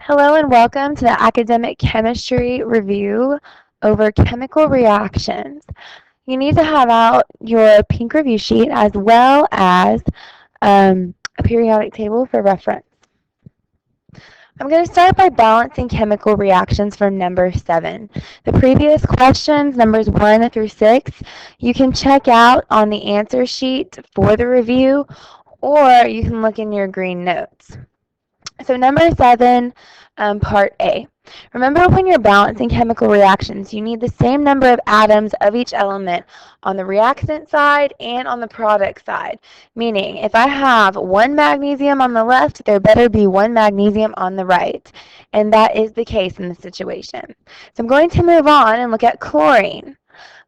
Hello and welcome to the academic chemistry review over chemical reactions. You need to have out your pink review sheet as well as a periodic table for reference. I'm going to start by balancing chemical reactions from number 7. The previous questions, numbers 1 through 6, you can check out on the answer sheet for the review, or you can look in your green notes. So number 7, part A. Remember, when you're balancing chemical reactions, you need the same number of atoms of each element on the reactant side and on the product side. Meaning, if I have one magnesium on the left, there better be one magnesium on the right. And that is the case in this situation. So I'm going to move on and look at chlorine.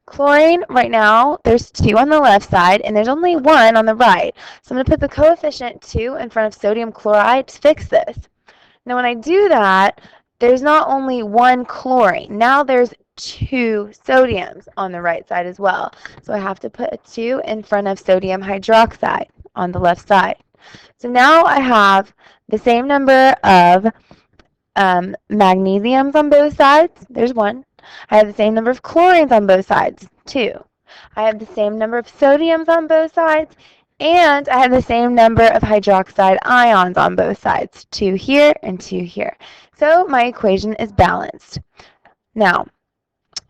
Chlorine, right now, there's 2 on the left side, and there's only 1 on the right. So I'm going to put the coefficient 2 in front of sodium chloride to fix this. Now, when I do that, there's not only 1 chlorine. Now there's 2 sodiums on the right side as well. So I have to put a 2 in front of sodium hydroxide on the left side. So now I have the same number of magnesiums on both sides. There's 1. I have the same number of chlorines on both sides, 2. I have the same number of sodiums on both sides, and I have the same number of hydroxide ions on both sides, 2 here and 2 here. So my equation is balanced. Now,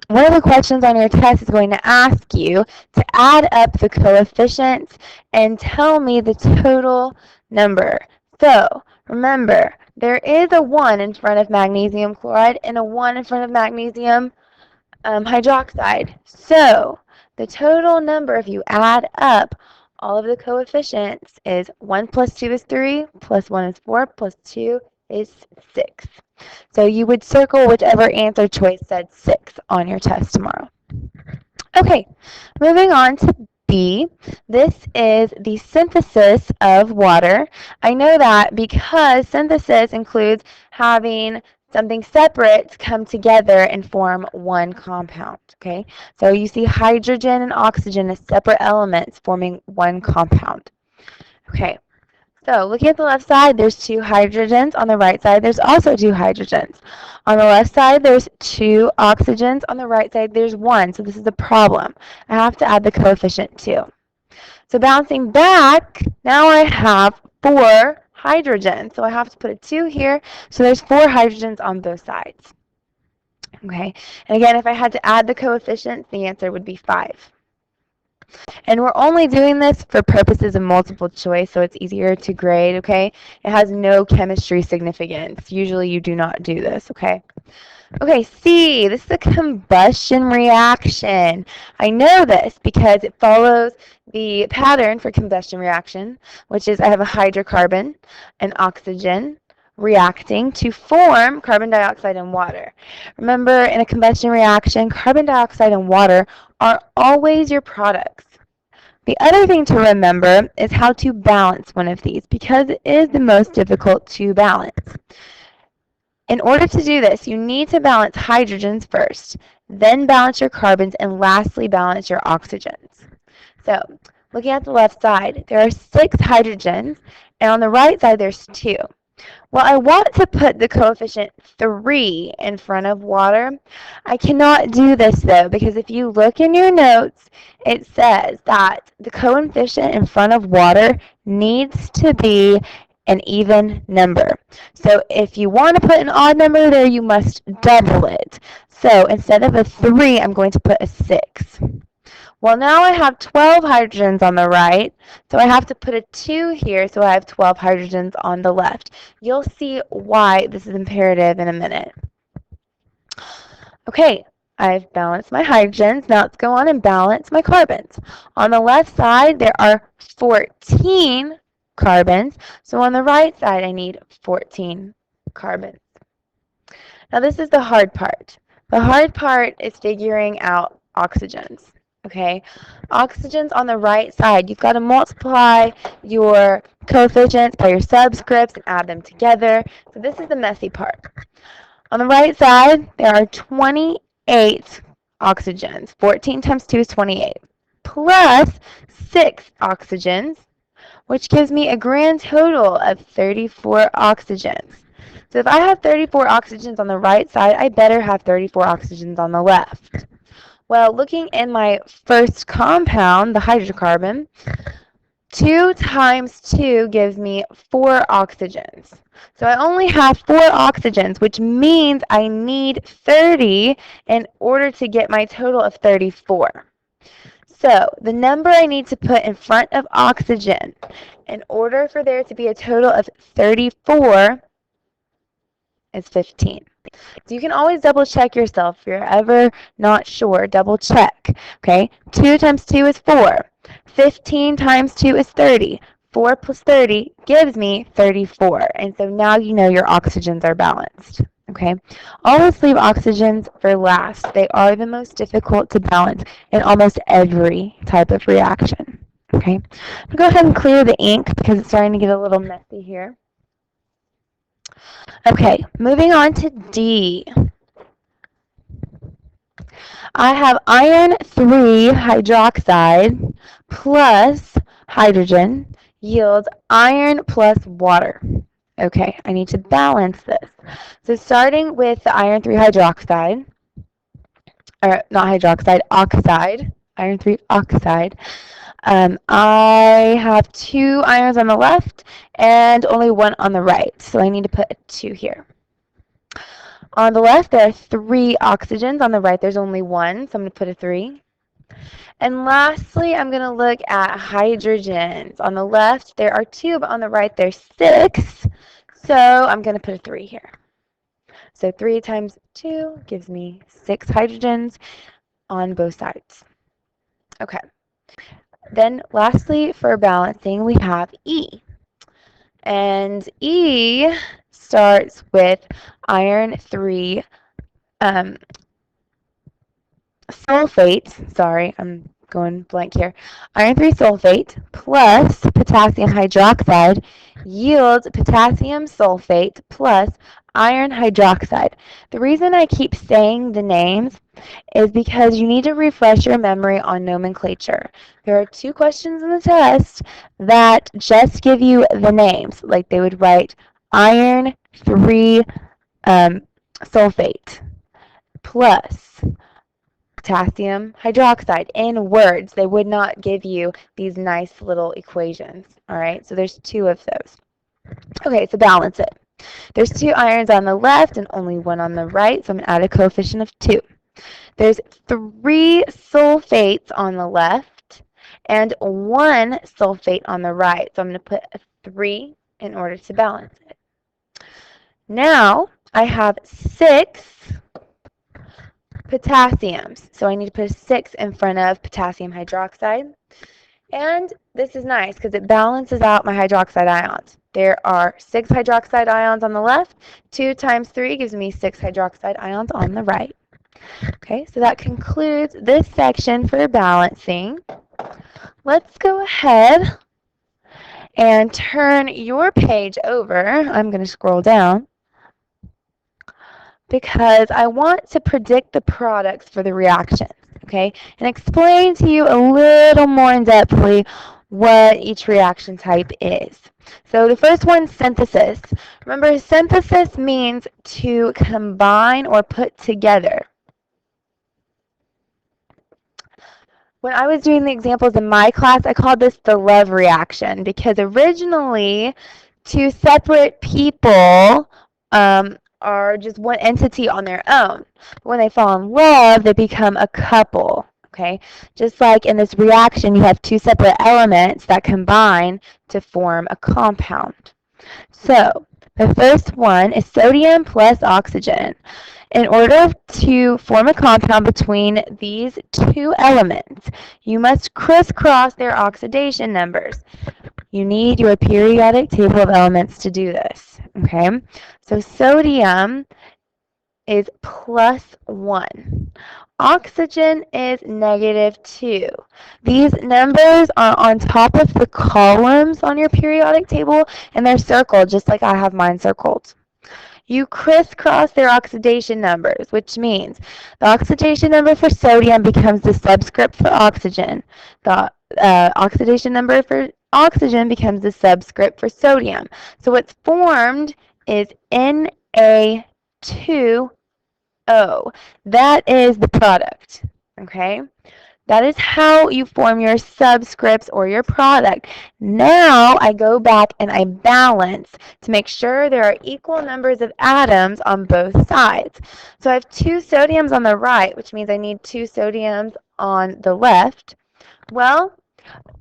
one of the questions on your test is going to ask you to add up the coefficients and tell me the total number. So, remember, there is a 1 in front of magnesium chloride and a 1 in front of magnesium hydroxide. So, the total number, if you add up all of the coefficients, is 1 plus 2 is 3, plus 1 is 4, plus 2 is 6. So you would circle whichever answer choice said 6 on your test tomorrow. Okay, moving on to B. This is the synthesis of water. I know that because synthesis includes having something separate come together and form one compound, okay? So you see hydrogen and oxygen as separate elements forming one compound. Okay, so looking at the left side, there's 2 hydrogens. On the right side, there's also 2 hydrogens. On the left side, there's 2 oxygens. On the right side, there's 1. So this is a problem. I have to add the coefficient 2. So bouncing back, now I have 4 hydrogens. So I have to put a 2 here. So there's 4 hydrogens on both sides. Okay, and again, if I had to add the coefficients, the answer would be 5. And we're only doing this for purposes of multiple choice, so it's easier to grade, okay? It has no chemistry significance. Usually you do not do this, okay? Okay, C, this is a combustion reaction. I know this because it follows the pattern for combustion reaction, which is I have a hydrocarbon, an oxygen, reacting to form carbon dioxide and water. Remember, in a combustion reaction, carbon dioxide and water are always your products. The other thing to remember is how to balance one of these, because it is the most difficult to balance. In order to do this, you need to balance hydrogens first, then balance your carbons, and lastly balance your oxygens. So, looking at the left side, there are 6 hydrogens, and on the right side there's 2. Well, I want to put the coefficient 3 in front of water. I cannot do this, though, because if you look in your notes, it says that the coefficient in front of water needs to be an even number. So if you want to put an odd number there, you must double it. So instead of a 3, I'm going to put a 6. Well, now I have 12 hydrogens on the right, so I have to put a 2 here, so I have 12 hydrogens on the left. You'll see why this is imperative in a minute. Okay, I've balanced my hydrogens. Now let's go on and balance my carbons. On the left side, there are 14 carbons, so on the right side, I need 14 carbons. Now this is the hard part. The hard part is figuring out oxygens. Okay, oxygens on the right side, you've got to multiply your coefficients by your subscripts and add them together. So this is the messy part. On the right side, there are 28 oxygens. 14 times 2 is 28, plus 6 oxygens, which gives me a grand total of 34 oxygens. So if I have 34 oxygens on the right side, I better have 34 oxygens on the left. Well, looking in my first compound, the hydrocarbon, 2 times 2 gives me 4 oxygens. So I only have 4 oxygens, which means I need 30 in order to get my total of 34. So the number I need to put in front of oxygen in order for there to be a total of 34 is 15. So you can always double check yourself if you're ever not sure. Double check. Okay, 2 times 2 is 4. 15 times 2 is 30. 4 plus 30 gives me 34. And so now you know your oxygens are balanced. Okay, always leave oxygens for last. They are the most difficult to balance in almost every type of reaction. Okay, I'm going to go ahead and clear the ink because it's starting to get a little messy here. Okay, moving on to D. I have iron 3 hydroxide plus hydrogen yields iron plus water. Okay, I need to balance this. So starting with the iron 3 hydroxide, or not hydroxide, oxide, iron 3 oxide, I have 2 irons on the left and only 1 on the right. So I need to put a 2 here. On the left, there are 3 oxygens. On the right, there's only 1, so I'm going to put a 3. And lastly, I'm going to look at hydrogens. On the left, there are 2, but on the right, there's 6. So I'm going to put a 3 here. So 3 times 2 gives me 6 hydrogens on both sides. Okay. Then lastly, for balancing, we have E. And E starts with iron 3 sulfate, sorry, I'm going blank here, iron 3 sulfate plus potassium hydroxide yields potassium sulfate plus iron hydroxide. The reason I keep saying the names is because you need to refresh your memory on nomenclature. There are 2 questions in the test that just give you the names, like they would write iron 3 sulfate plus potassium hydroxide in words. They would not give you these nice little equations. All right, so there's 2 of those. Okay, so balance it. There's 2 irons on the left and only 1 on the right, so I'm going to add a coefficient of 2. There's 3 sulfates on the left and 1 sulfate on the right, so I'm going to put a 3 in order to balance it. Now I have 6 potassiums. So I need to put a 6 in front of potassium hydroxide. And this is nice because it balances out my hydroxide ions. There are 6 hydroxide ions on the left. 2 times 3 gives me 6 hydroxide ions on the right. Okay, so that concludes this section for balancing. Let's go ahead and turn your page over. I'm going to scroll down, because I want to predict the products for the reactions, okay, and explain to you a little more in-depthly what each reaction type is. So the first one, synthesis. Remember, synthesis means to combine or put together. When I was doing the examples in my class, I called this the love reaction, because originally 2 separate people are just one entity on their own. But when they fall in love, they become a couple. Okay, just like in this reaction, you have 2 separate elements that combine to form a compound. So the first one is sodium plus oxygen. In order to form a compound between these 2 elements, you must crisscross their oxidation numbers. You need your periodic table of elements to do this. Okay, so sodium is +1. Oxygen is -2. These numbers are on top of the columns on your periodic table, and they're circled just like I have mine circled. You crisscross their oxidation numbers, which means the oxidation number for sodium becomes the subscript for oxygen. The oxidation number for oxygen becomes the subscript for sodium. So what's formed is Na2O. That is the product, okay? That is how you form your subscripts or your product. Now I go back and I balance to make sure there are equal numbers of atoms on both sides. So I have 2 sodiums on the right, which means I need 2 sodiums on the left. Well,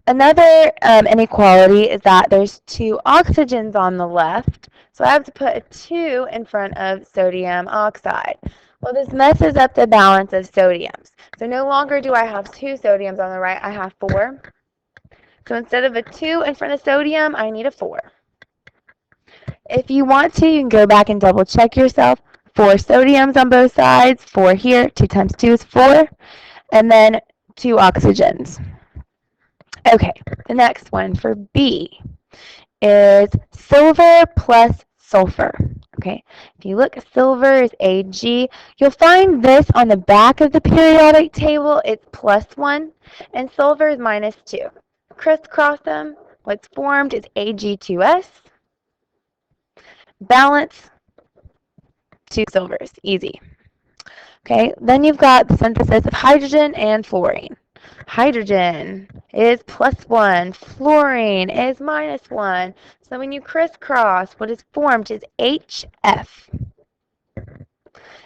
another inequality is that there's 2 oxygens on the left, so I have to put a 2 in front of sodium oxide. Well, this messes up the balance of sodiums. So no longer do I have 2 sodiums on the right, I have 4. So instead of a 2 in front of sodium, I need a 4. If you want to, you can go back and double check yourself. 4 sodiums on both sides, 4 here, 2 times 2 is 4, and then 2 oxygens. Okay, the next one for B is silver plus sulfur. Okay, if you look, silver is Ag. You'll find this on the back of the periodic table. It's +1, and sulfur is -2. Crisscross them. What's formed is Ag2S. Balance, 2 silvers. Easy. Okay, then you've got the synthesis of hydrogen and fluorine. Hydrogen is +1, fluorine is -1. So when you crisscross, what is formed is HF.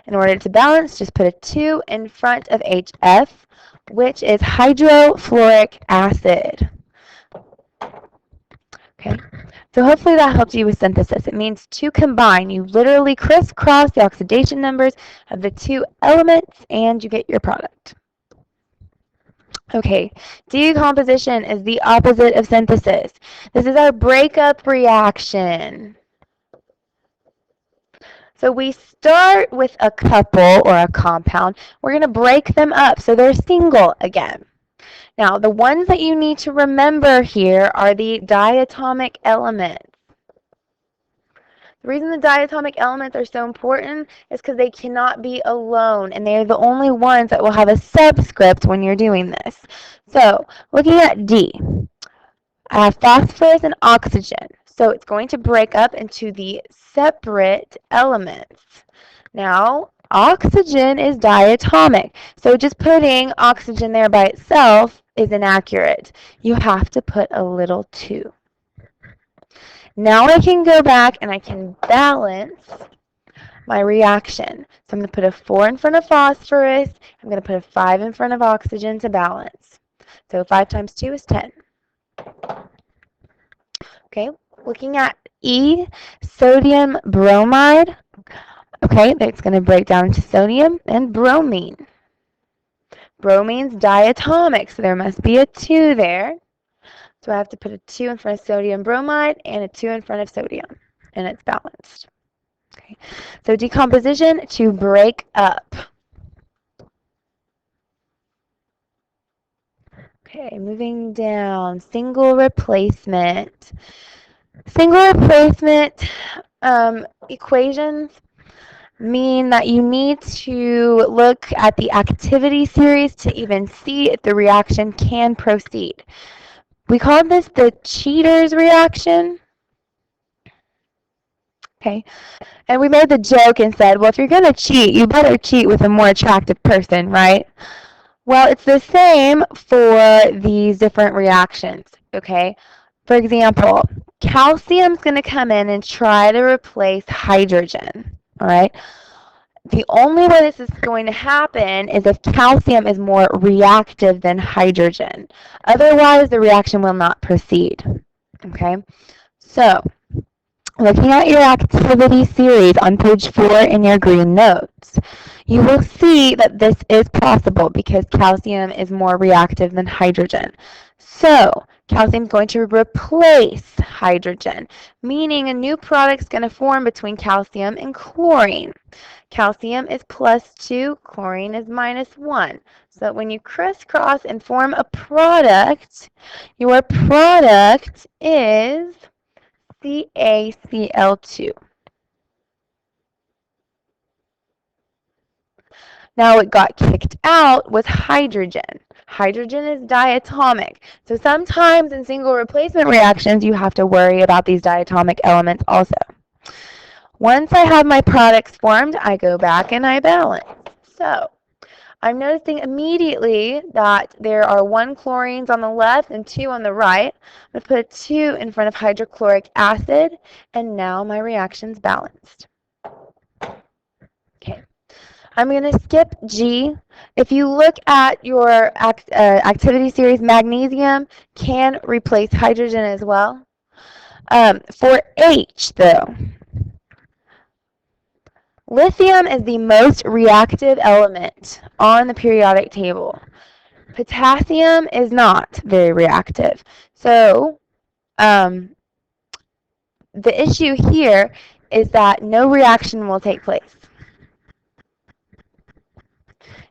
In order to balance, just put a 2 in front of HF, which is hydrofluoric acid. Okay, so hopefully that helped you with synthesis. It means to combine. You literally crisscross the oxidation numbers of the 2 elements and you get your product. Okay, decomposition is the opposite of synthesis. This is our breakup reaction. So we start with a couple or a compound. We're going to break them up so they're single again. Now, the ones that you need to remember here are the diatomic elements. The reason the diatomic elements are so important is because they cannot be alone, and they are the only ones that will have a subscript when you're doing this. So, looking at D, I have phosphorus and oxygen. So it's going to break up into the separate elements. Now, oxygen is diatomic. So just putting oxygen there by itself is inaccurate. You have to put a little 2. Now I can go back and I can balance my reaction. So I'm going to put a 4 in front of phosphorus. I'm going to put a 5 in front of oxygen to balance. So 5 times 2 is 10. Okay, looking at E, sodium bromide. Okay, that's going to break down into sodium and bromine. Bromine's diatomic, so there must be a 2 there. So I have to put a 2 in front of sodium bromide and a 2 in front of sodium, and it's balanced. Okay, so decomposition, to break up. Okay, moving down, single replacement. Single replacement equations mean that you need to look at the activity series to even see if the reaction can proceed. We call this the cheater's reaction. Okay, and we made the joke and said, well, if you're going to cheat, you better cheat with a more attractive person, right? Well, it's the same for these different reactions, okay? For example, calcium is going to come in and try to replace hydrogen, all right? The only way this is going to happen is if calcium is more reactive than hydrogen. Otherwise, the reaction will not proceed, okay? So, looking at your activity series on page 4 in your green notes, you will see that this is possible because calcium is more reactive than hydrogen. So, calcium is going to replace hydrogen, meaning a new product is going to form between calcium and chlorine. Calcium is +2, chlorine is -1. So when you crisscross and form a product, your product is CaCl2. Now what got kicked out was hydrogen. Hydrogen is diatomic. So sometimes in single replacement reactions, you have to worry about these diatomic elements also. Once I have my products formed, I go back and I balance. So I'm noticing immediately that there are 1 chlorines on the left and 2 on the right. I'm going to put a 2 in front of hydrochloric acid, and now my reaction's balanced. Okay. I'm going to skip G. If you look at your activity series, magnesium can replace hydrogen as well. For H, though, lithium is the most reactive element on the periodic table. Potassium is not very reactive. So the issue here is that no reaction will take place.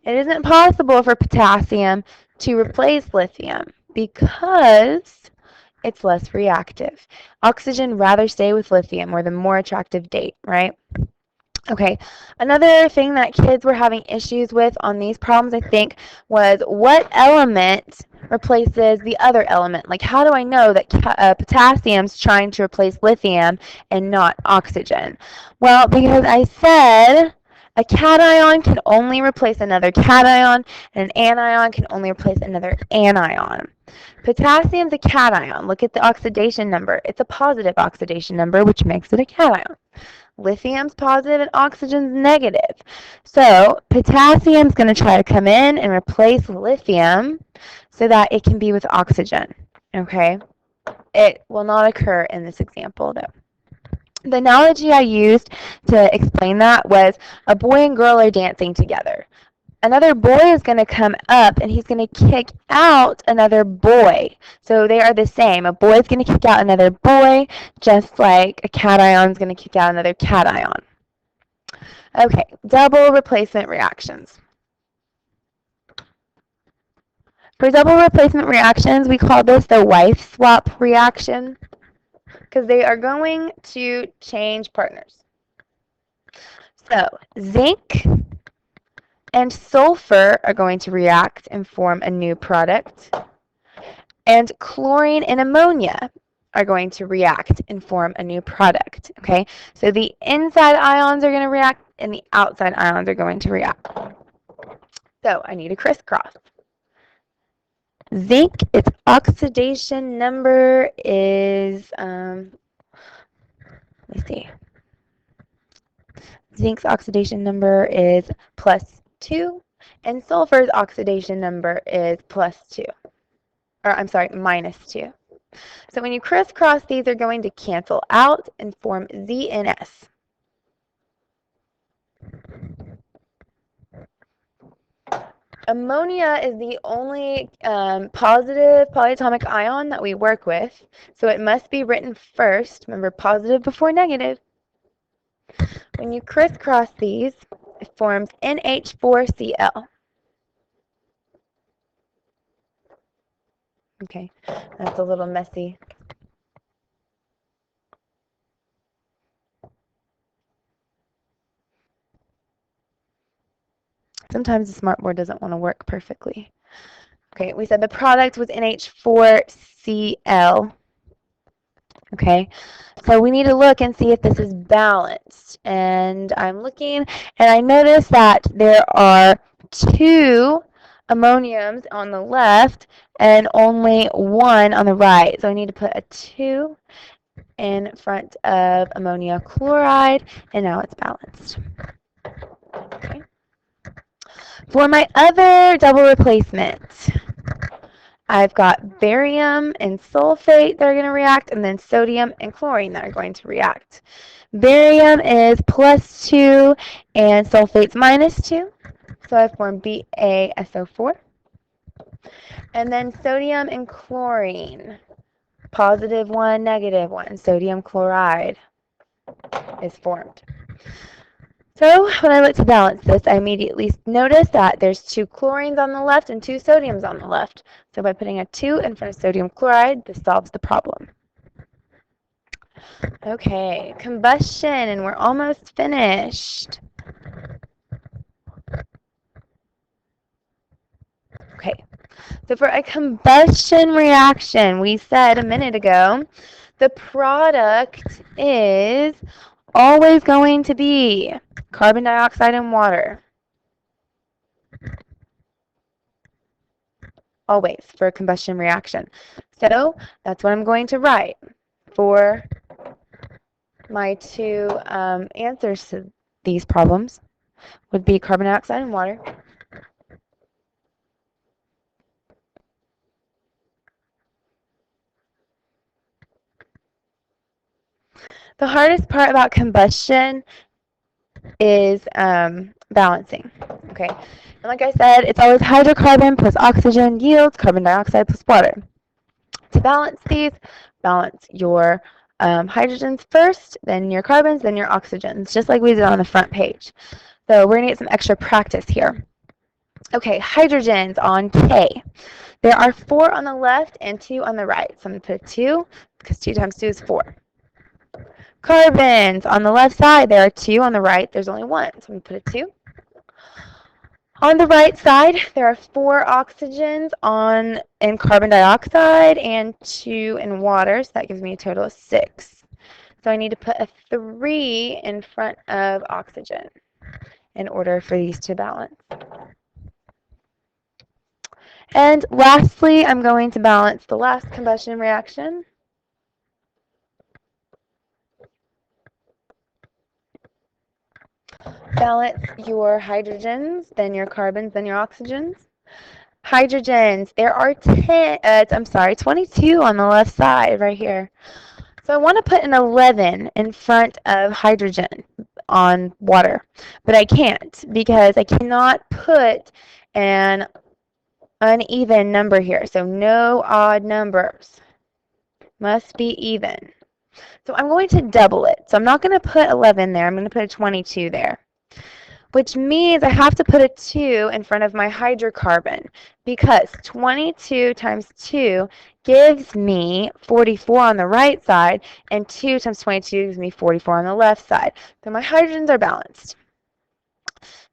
It isn't possible for potassium to replace lithium because it's less reactive. Oxygen rather stay with lithium, or the more attractive date, right? Okay, another thing that kids were having issues with on these problems, I think, was what element replaces the other element? Like, how do I know that potassium's trying to replace lithium and not oxygen? Well, because I said a cation can only replace another cation, and an anion can only replace another anion. Potassium's a cation. Look at the oxidation number. It's a positive oxidation number, which makes it a cation. Lithium's positive and oxygen's negative. So potassium's going to try to come in and replace lithium so that it can be with oxygen. Okay? It will not occur in this example, though. The analogy I used to explain that was a boy and girl are dancing together. Another boy is going to come up and he's going to kick out another boy. So they are the same. A boy is going to kick out another boy, just like a cation is going to kick out another cation. Okay, double replacement reactions. For double replacement reactions, we call this the wife swap reaction because they are going to change partners. So zinc and sulfur are going to react and form a new product. And chlorine and ammonia are going to react and form a new product. Okay, so the inside ions are going to react and the outside ions are going to react. So I need a crisscross. Zinc, its oxidation number is, let me see. Zinc's oxidation number is +2, and sulfur's oxidation number is +2. Or I'm sorry, -2. So when you crisscross, these are going to cancel out and form ZNS. Ammonia is the only positive polyatomic ion that we work with, so it must be written first. Remember, positive before negative. When you crisscross these, it forms NH4Cl. Okay, that's a little messy. Sometimes the smartboard doesn't want to work perfectly. Okay, we said the product was NH4Cl. Okay, so we need to look and see if this is balanced. And I'm looking, and I notice that there are 2 ammoniums on the left and only 1 on the right. So I need to put a 2 in front of ammonia chloride, and now it's balanced. Okay. For my other double replacement, I've got barium and sulfate that are going to react, and then sodium and chlorine that are going to react. Barium is +2, and sulfate's -2. So I form BaSO4. And then sodium and chlorine, +1, -1, sodium chloride is formed. So when I look to balance this, I immediately notice that there's 2 chlorines on the left and 2 sodiums on the left. So by putting a 2 in front of sodium chloride, this solves the problem. Okay, combustion, and we're almost finished. Okay, so for a combustion reaction, we said a minute ago, the product is always going to be carbon dioxide and water. Always for a combustion reaction. So that's what I'm going to write for my two answers to these problems would be carbon dioxide and water. The hardest part about combustion is balancing. Okay, and like I said, it's always hydrocarbon plus oxygen yields carbon dioxide plus water. To balance these, balance your hydrogens first, then your carbons, then your oxygens, just like we did on the front page. So we're going to get some extra practice here. Okay, hydrogens on K. There are 4 on the left and 2 on the right. So I'm going to put 2 because 2 times 2 is 4. Carbons on the left side, there are 2. On the right, there's only 1. So I'm going to put a 2. On the right side, there are 4 oxygens in carbon dioxide and 2 in water, so that gives me a total of 6. So I need to put a 3 in front of oxygen in order for these to balance. And lastly, I'm going to balance the last combustion reaction. Balance your hydrogens, then your carbons, then your oxygens. Hydrogens, there are 22 on the left side right here. So I want to put an 11 in front of hydrogen on water, but I can't because I cannot put an uneven number here. So no odd numbers. Must be even. So I'm going to double it. So I'm not going to put 11 there. I'm going to put a 22 there, which means I have to put a 2 in front of my hydrocarbon because 22 times 2 gives me 44 on the right side, and 2 times 22 gives me 44 on the left side. So my hydrogens are balanced.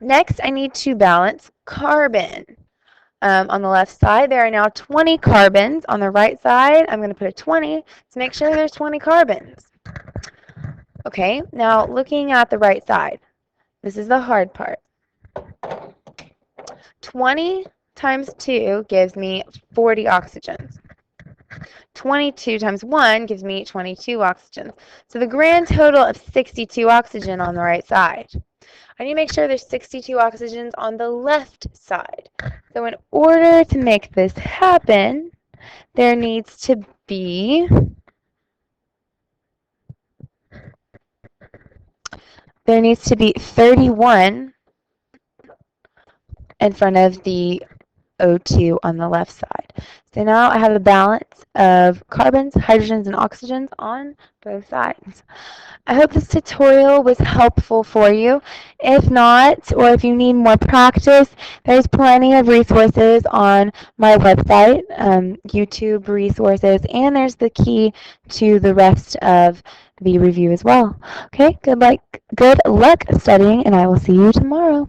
Next, I need to balance carbon. On the left side, there are now 20 carbons. On the right side, I'm going to put a 20 to make sure there's 20 carbons. Okay, now looking at the right side, this is the hard part. 20 times 2 gives me 40 oxygens. 22 times 1 gives me 22 oxygens. So the grand total of 62 oxygen on the right side. I need to make sure there's 62 oxygens on the left side. So in order to make this happen, there needs to be 31 in front of the O2 on the left side. So now I have a balance of carbons, hydrogens, and oxygens on both sides. I hope this tutorial was helpful for you. If not, or if you need more practice, there's plenty of resources on my website, YouTube resources, and there's the key to the rest of the review as well. Okay, good luck studying, and I will see you tomorrow.